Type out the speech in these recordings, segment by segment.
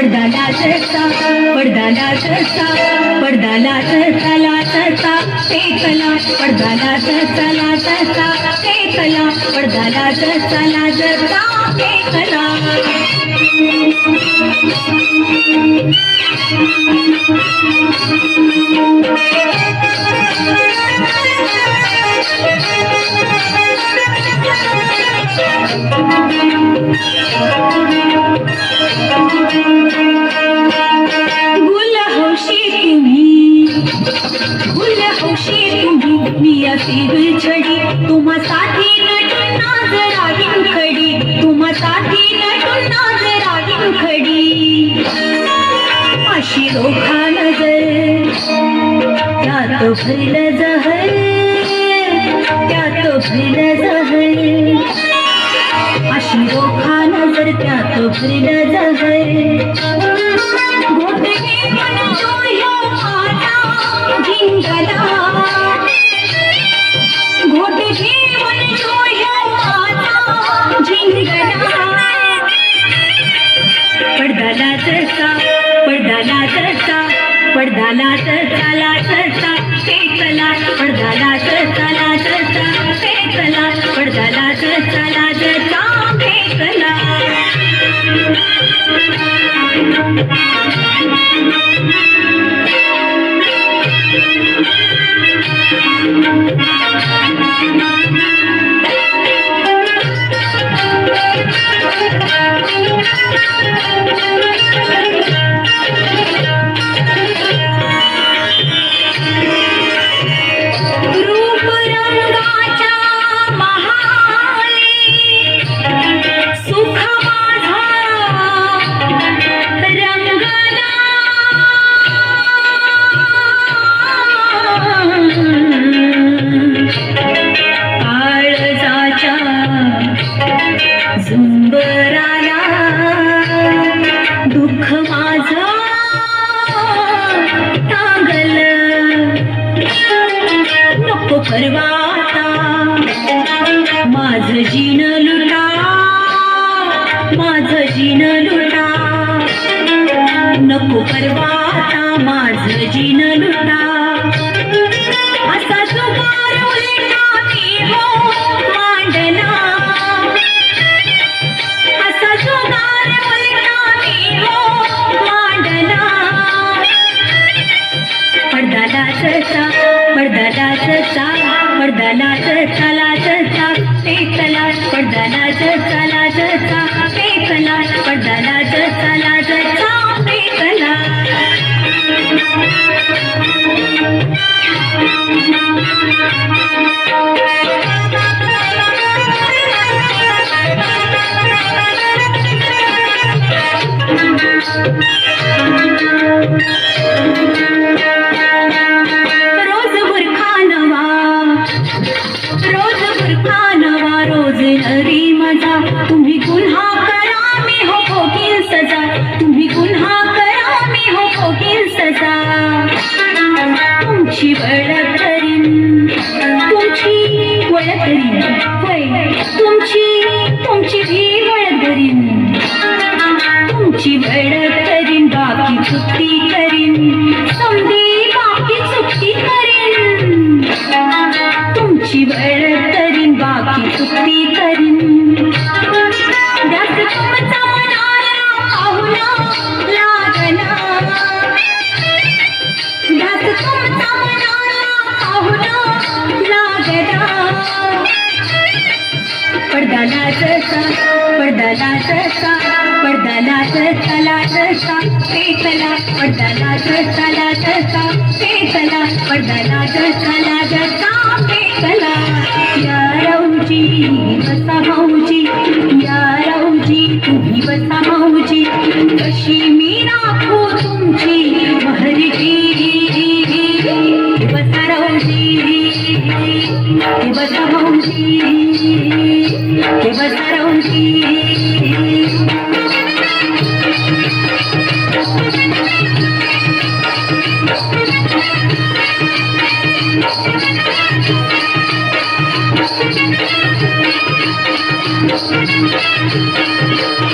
पडदा लाटता पडदा लाटता पडदा लाटता लाटता पेकला पडदा लाटता लाटता पेकला पडदा लाटता लाटता पेकला गुल हौशी तुम्ही मी अशी विछडी तुम्हासाठी नटून नाजरा खडी तुम्हासाठी नटून नाजरा खडी अशी रोखा नजर त्यात भरलं जहर त्यात भरलं जहर अशी रोखा नजर त्यात भरलं जहर घोटके मन जोह्यो माझा झिंगला घोटके मन जोह्यो माझा झिंगला पडदा लाटता पडदा लाटता पडदा लाटता लाटता पेकला पडदा लाटता लाटता पेकला पडदा लाटता लाटता पेकला दुःख माझा टांगल नको परवाता माझं जीन लुटा माझं जीन लुटा नको परवाता माझं जीन लुटा असा जुगार उलटा मी हो मांडला असा जुगार उलटा मी हो मांडला पडदा लाटता पडदा लाटता पडदा लाटता लाटता पेकला पडदा लाटता लाटता पेकला पडदा लाटता लाटता पेकला रोज बुरखानवा रोज नरी मजा तुम्ही गुन्हा करा मी हो भोगील सजा तुम्ही गुन्हा करा मी हो भोगील सजा तुमची ओळख करीन तुमची ओळख करीन होय तुमची भी ओळख करीन तुमची ओळख करीन बाकी चुकती करीन समधी बाकी चुकती करीन तुमची ओळख करीन बाकी चुकती करीन त्यात तुमचा मनाला पाहुणा लागला त्यात तुमचा मनाला पाहुणा लागला पडदा लाटता पडदा लाटता पडदा लाटता लाटता पेकला पडदा लाटता लाटता पेकला पडदा लाटता लाटता पेकला या राऊजी बसा भाऊजी या राऊजी तुम्ही बसा भाऊजी कशी मी राखू तुमची महरजी बसा राऊजी बसा भाऊजी बसा राऊजी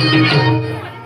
Thank you.